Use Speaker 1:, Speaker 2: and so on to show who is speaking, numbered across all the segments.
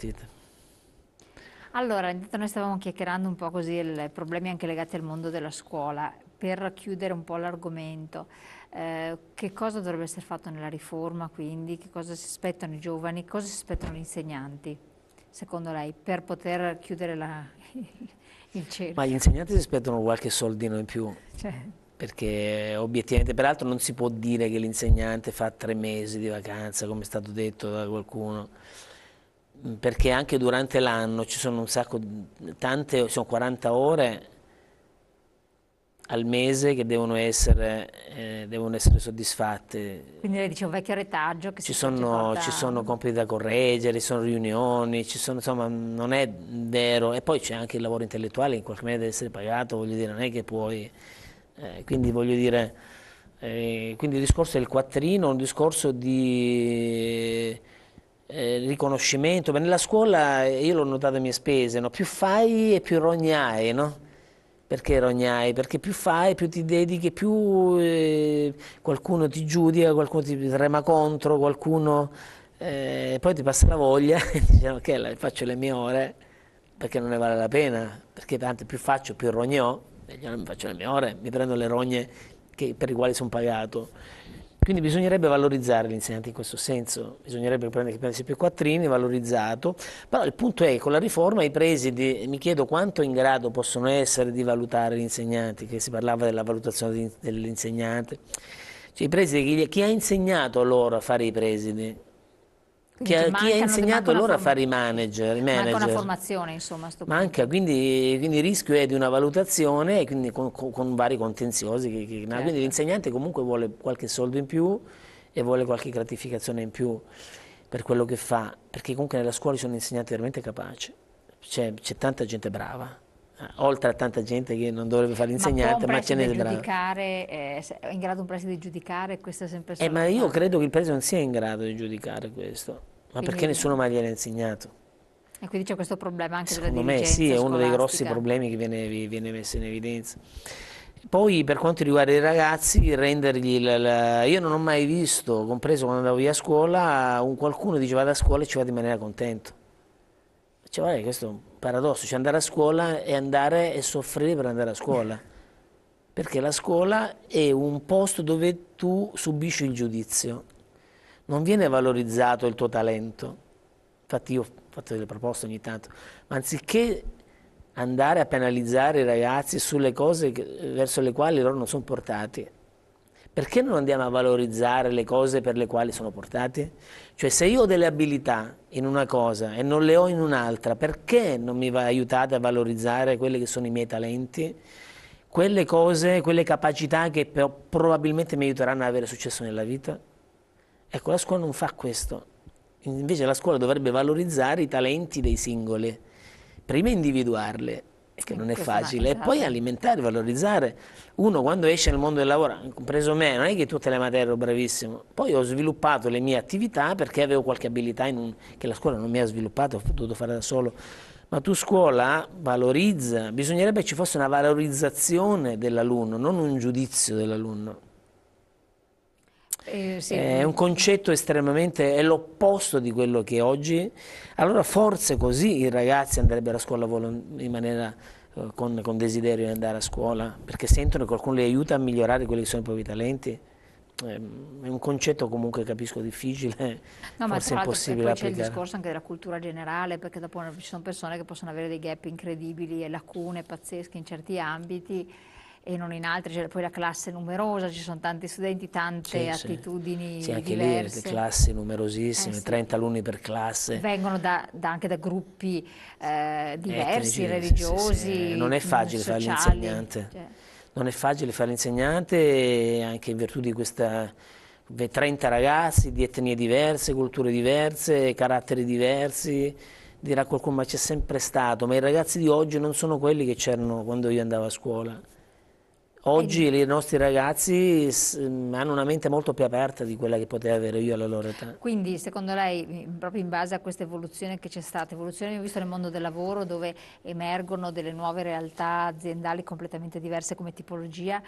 Speaker 1: sentite?
Speaker 2: Allora, intanto noi stavamo chiacchierando un po' così i problemi anche legati al mondo della scuola. Per chiudere un po' l'argomento, che cosa dovrebbe essere fatto nella riforma, quindi? Che cosa si aspettano i giovani? Cosa si aspettano gli insegnanti, secondo lei, per poter chiudere il
Speaker 1: Ma gli
Speaker 2: cerchio?
Speaker 1: insegnanti si aspettano qualche soldino in più,
Speaker 2: Cioè,
Speaker 1: perché obiettivamente, peraltro non si può dire che l'insegnante fa 3 mesi di vacanza, come è stato detto da qualcuno, perché anche durante l'anno ci sono un sacco, tante, sono 40 ore al mese che devono essere soddisfatte.
Speaker 2: quindi lei dice un vecchio retaggio che
Speaker 1: Ci
Speaker 2: ci
Speaker 1: sono, ci
Speaker 2: porta...
Speaker 1: sono compiti da correggere, ci sono riunioni, insomma, non è vero. E poi c'è anche il lavoro intellettuale che in qualche maniera deve essere pagato, voglio dire, non è che puoi... quindi voglio dire, quindi il discorso del quattrino è un discorso di riconoscimento. Ma nella scuola io l'ho notato a mie spese, no? Più fai e più rognai, no? Perché rognai? Perché più fai, più ti dedichi, più qualcuno ti giudica, qualcuno ti rema contro, qualcuno poi ti passa la voglia e dici ok, faccio le mie ore perché non ne vale la pena, perché tanto più faccio più rognò, e io non faccio le mie ore, mi prendo le rogne per i quali sono pagato. Quindi bisognerebbe valorizzare l'insegnante in questo senso, bisognerebbe prendere che prendesse più quattrini, valorizzato, però il punto è che con la riforma i presidi, mi chiedo quanto in grado possono essere di valutare gli insegnanti, che si parlava della valutazione dell'insegnante, cioè i presidi, chi ha insegnato loro a fare i presidi?
Speaker 2: Quindi dice,
Speaker 1: Chi ha
Speaker 2: manca
Speaker 1: insegnato
Speaker 2: una
Speaker 1: loro a fare i
Speaker 2: manca una
Speaker 1: manager?
Speaker 2: formazione, insomma, a sto
Speaker 1: Manca,
Speaker 2: punto.
Speaker 1: quindi il rischio è di una valutazione e quindi con vari contenziosi. No, quindi
Speaker 2: Certo.
Speaker 1: l'insegnante comunque vuole qualche soldo in più e vuole qualche gratificazione in più per quello che fa, perché comunque nella scuola ci sono insegnanti veramente capaci, c'è tanta gente brava, oltre a tanta gente che non dovrebbe fare
Speaker 2: Ma può un
Speaker 1: l'insegnante, ma ce n'è
Speaker 2: preside
Speaker 1: di brava.
Speaker 2: giudicare, è in grado un preside di giudicare? Questa è sempre stata
Speaker 1: Ma
Speaker 2: la
Speaker 1: io
Speaker 2: base.
Speaker 1: credo che il paese non sia in grado di giudicare questo, ma perché
Speaker 2: Quindi,
Speaker 1: nessuno mai gliel'ha insegnato.
Speaker 2: e quindi c'è questo problema anche della
Speaker 1: Secondo me sì,
Speaker 2: dirigenza
Speaker 1: è uno dei grossi
Speaker 2: scolastica.
Speaker 1: problemi che viene messo in evidenza. Poi per quanto riguarda i ragazzi, rendergli io non ho mai visto, compreso quando andavo via a scuola, qualcuno diceva vado a scuola e ci vado in maniera contento. Cioè, guarda, questo è un paradosso, cioè andare a scuola e andare e soffrire per andare a scuola. Perché la scuola è un posto dove tu subisci il giudizio, non viene valorizzato il tuo talento. Infatti io ho fatto delle proposte ogni tanto, ma anziché andare a penalizzare i ragazzi sulle cose verso le quali loro non sono portati, perché non andiamo a valorizzare le cose per le quali sono portati? Cioè se io ho delle abilità in una cosa e non le ho in un'altra, perché non mi aiutate a valorizzare quelli che sono i miei talenti? Quelle cose, quelle capacità che probabilmente mi aiuteranno ad avere successo nella vita? Ecco, la scuola non fa questo. Invece la scuola dovrebbe valorizzare i talenti dei singoli, prima individuarli, che non è
Speaker 2: Questa è
Speaker 1: facile, e poi
Speaker 2: esatto.
Speaker 1: alimentare, valorizzare. Uno quando esce nel mondo del lavoro, compreso me, non è che tutte le materie ero bravissimo, poi ho sviluppato le mie attività perché avevo qualche abilità che la scuola non mi ha sviluppato, ho dovuto fare da solo. Ma tu scuola valorizza, bisognerebbe ci fosse una valorizzazione dell'alunno, non un giudizio dell'alunno.
Speaker 2: Sì,
Speaker 1: È un concetto estremamente, è l'opposto di quello che è oggi. Allora forse così i ragazzi andrebbero a scuola in maniera con desiderio di andare a scuola, perché sentono che qualcuno li aiuta a migliorare quelli che sono i propri talenti. È un concetto comunque capisco difficile,
Speaker 2: no, ma
Speaker 1: forse
Speaker 2: tra l'altro e
Speaker 1: impossibile da
Speaker 2: poi c'è il
Speaker 1: applicare.
Speaker 2: discorso anche della cultura generale, perché dopo ci sono persone che possono avere dei gap incredibili e lacune pazzesche in certi ambiti e non in altri, c'è poi la classe numerosa, ci sono tanti studenti, tante
Speaker 1: Sì, sì. Sì,
Speaker 2: attitudini
Speaker 1: anche lì le
Speaker 2: diverse.
Speaker 1: classi
Speaker 2: Eh
Speaker 1: numerosissime,
Speaker 2: sì,
Speaker 1: 30 alunni per classe.
Speaker 2: vengono anche da gruppi diversi,
Speaker 1: Etnici, sì, sì, sì. Non
Speaker 2: religiosi,
Speaker 1: è facile fare
Speaker 2: sociali.
Speaker 1: l'insegnante.
Speaker 2: Cioè,
Speaker 1: Non è facile fare l'insegnante anche in virtù di questa 30 ragazzi di etnie diverse, culture diverse, caratteri diversi. Dirà qualcuno, ma c'è sempre stato, ma i ragazzi di oggi non sono quelli che c'erano quando io andavo a scuola. Oggi
Speaker 2: e
Speaker 1: i nostri ragazzi hanno una mente molto più aperta di quella che potevo avere io alla loro età.
Speaker 2: quindi secondo lei, proprio in base a questa evoluzione che c'è stata, evoluzione abbiamo visto nel mondo del lavoro dove emergono delle nuove realtà aziendali completamente diverse come tipologia,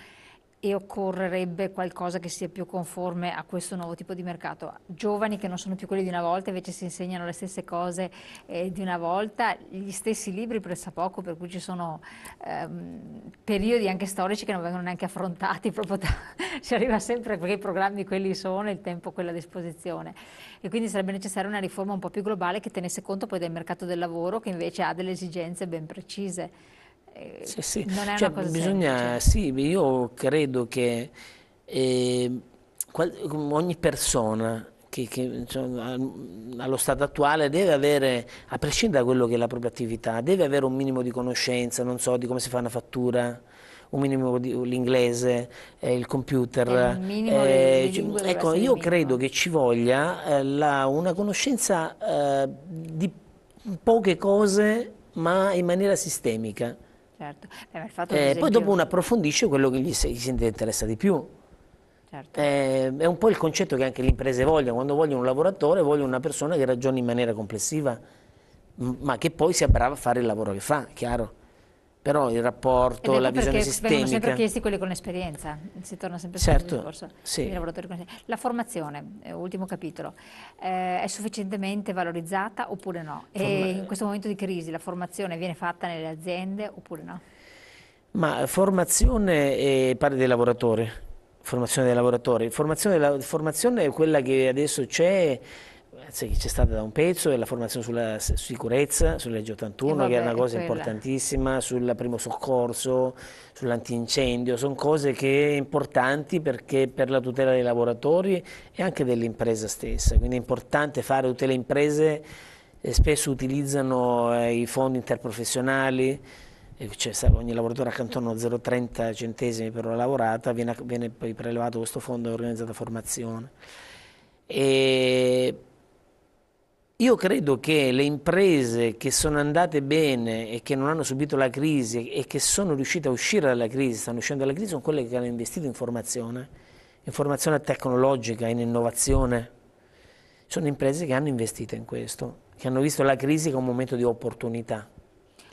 Speaker 2: e occorrerebbe qualcosa che sia più conforme a questo nuovo tipo di mercato. Giovani che non sono più quelli di una volta, invece si insegnano le stesse cose di una volta, gli stessi libri pressappoco, per cui ci sono periodi anche storici che non vengono neanche affrontati, proprio si arriva sempre perché i programmi quelli sono, il tempo quello a disposizione. E quindi sarebbe necessaria una riforma un po' più globale che tenesse conto poi del mercato del lavoro, che invece ha delle esigenze ben precise.
Speaker 1: Sì, sì,
Speaker 2: Non è
Speaker 1: cioè
Speaker 2: una cosa semplice.
Speaker 1: bisogna, sì, io credo che ogni persona che, insomma, allo stato attuale deve avere, a prescindere da quello che è la propria attività, deve avere un minimo di conoscenza, non so, di come si fa una fattura, un minimo di l'inglese, il
Speaker 2: E il
Speaker 1: computer.
Speaker 2: minimo di lingue dovrebbe
Speaker 1: Ecco,
Speaker 2: essere il
Speaker 1: io credo
Speaker 2: minimo.
Speaker 1: che ci voglia una conoscenza di poche cose, ma in maniera sistemica.
Speaker 2: Certo. Ma il fatto, ad
Speaker 1: Poi dopo
Speaker 2: esempio,
Speaker 1: uno approfondisce quello che gli si interessa di più.
Speaker 2: certo.
Speaker 1: È un po' il concetto che anche le imprese vogliono, quando vogliono un lavoratore, vogliono una persona che ragioni in maniera complessiva, ma che poi sia brava a fare il lavoro che fa, chiaro. Però il
Speaker 2: Ed
Speaker 1: rapporto, la
Speaker 2: ecco
Speaker 1: visione
Speaker 2: perché vengono sempre
Speaker 1: sistemica,
Speaker 2: chiesti quelli con esperienza, si torna sempre sul
Speaker 1: certo,
Speaker 2: discorso dei
Speaker 1: sì.
Speaker 2: lavoratori con esperienza. La formazione, ultimo capitolo, è sufficientemente valorizzata oppure no? E in questo momento di crisi la formazione viene fatta nelle aziende oppure no?
Speaker 1: Ma formazione e parli dei lavoratori, formazione dei lavoratori. Formazione è quella che adesso c'è, anzi, che c'è stata da un pezzo, è la formazione sulla sicurezza, sulla legge
Speaker 2: E
Speaker 1: 81, che è
Speaker 2: vabbè,
Speaker 1: una
Speaker 2: è
Speaker 1: cosa
Speaker 2: quella.
Speaker 1: importantissima, sul primo soccorso, sull'antincendio, sono cose che importanti perché per la tutela dei lavoratori e anche dell'impresa stessa. Quindi è importante fare tutte le imprese, spesso utilizzano i fondi interprofessionali, cioè, ogni lavoratore accantona 0,30 centesimi per ora lavorata, viene poi prelevato questo fondo e organizzata formazione. E io credo che le imprese che sono andate bene e che non hanno subito la crisi e che sono riuscite a uscire dalla crisi, stanno uscendo dalla crisi, sono quelle che hanno investito in formazione tecnologica, in innovazione. Sono imprese che hanno investito in questo, che hanno visto la crisi come un momento di opportunità.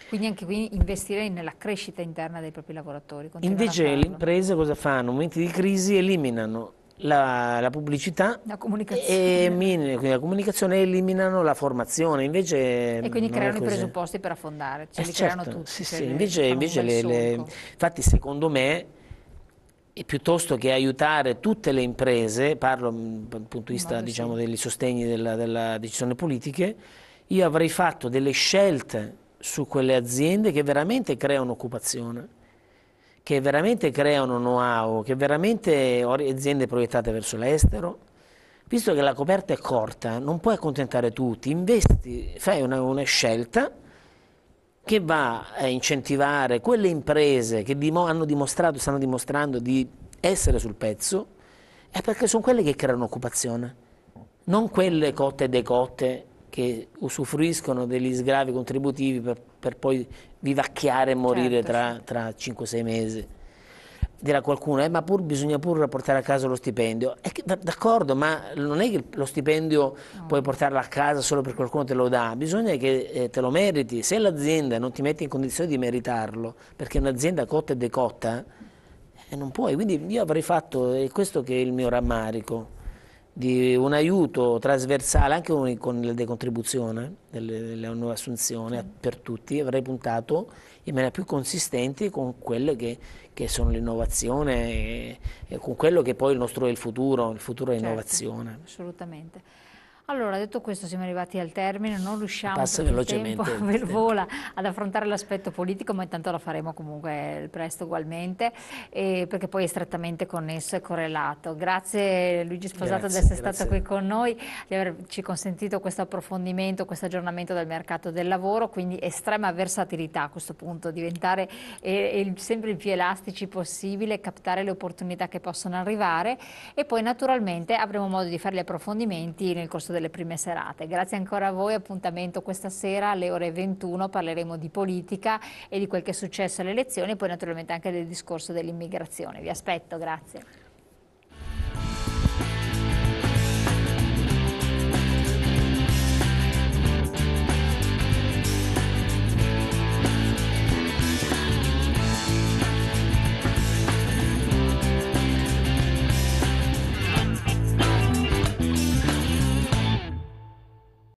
Speaker 2: Quindi anche qui investire nella crescita interna dei propri lavoratori, continuare a
Speaker 1: Invece le
Speaker 2: farlo.
Speaker 1: imprese cosa fanno? In momenti di crisi eliminano la pubblicità
Speaker 2: La
Speaker 1: e
Speaker 2: comunicazione.
Speaker 1: quindi la comunicazione eliminano la formazione, invece
Speaker 2: E quindi
Speaker 1: non è
Speaker 2: creano i
Speaker 1: così.
Speaker 2: presupposti per affondare, ce li creano
Speaker 1: Certo, sì,
Speaker 2: tutti, cioè
Speaker 1: sì, invece,
Speaker 2: fanno un bel solco.
Speaker 1: infatti secondo me, e piuttosto che aiutare tutte le imprese, parlo dal punto di
Speaker 2: In
Speaker 1: vista
Speaker 2: modo
Speaker 1: diciamo,
Speaker 2: sì.
Speaker 1: dei sostegni della decisione politiche, io avrei fatto delle scelte su quelle aziende che veramente creano occupazione, che veramente creano know-how, che veramente aziende proiettate verso l'estero. Visto che la coperta è corta, non puoi accontentare tutti, investi, fai una scelta che va a incentivare quelle imprese che hanno dimostrato, stanno dimostrando di essere sul pezzo, è perché sono quelle che creano occupazione, non quelle
Speaker 2: Certo.
Speaker 1: cotte e decotte che usufruiscono degli sgravi contributivi per poi vivacchiare e morire
Speaker 2: Certo,
Speaker 1: tra 5-6 mesi. Dirà qualcuno, ma bisogna pur portare a casa lo stipendio. D'accordo, ma non è che lo stipendio puoi
Speaker 2: ovvio.
Speaker 1: portarlo a casa solo perché qualcuno te lo dà, bisogna che te lo meriti. Se l'azienda non ti mette in condizione di meritarlo, perché è un'azienda cotta e decotta, non puoi. Quindi io avrei fatto, è questo che è il mio rammarico, di un aiuto trasversale anche con la decontribuzione delle nuove assunzioni
Speaker 2: Sì.
Speaker 1: per tutti, avrei puntato in maniera più consistente con quelle che sono l'innovazione e con quello che poi il futuro è
Speaker 2: Certo,
Speaker 1: innovazione.
Speaker 2: assolutamente. Allora, detto questo, siamo arrivati al termine, non riusciamo
Speaker 1: Passa
Speaker 2: perché il tempo
Speaker 1: velocemente il tempo.
Speaker 2: vola ad affrontare l'aspetto politico, ma intanto lo faremo comunque presto ugualmente, perché poi è strettamente connesso e correlato. Grazie Luigi Sposato di
Speaker 1: Grazie,
Speaker 2: essere stato qui
Speaker 1: grazie.
Speaker 2: con noi, di averci consentito questo approfondimento, questo aggiornamento del mercato del lavoro, quindi estrema versatilità a questo punto, diventare sempre il più elastici possibile, captare le opportunità che possono arrivare e poi naturalmente avremo modo di fare gli approfondimenti nel corso delle prime serate. Grazie ancora a voi, appuntamento questa sera alle ore 21, parleremo di politica e di quel che è successo alle elezioni e poi naturalmente anche del discorso dell'immigrazione. Vi aspetto, grazie.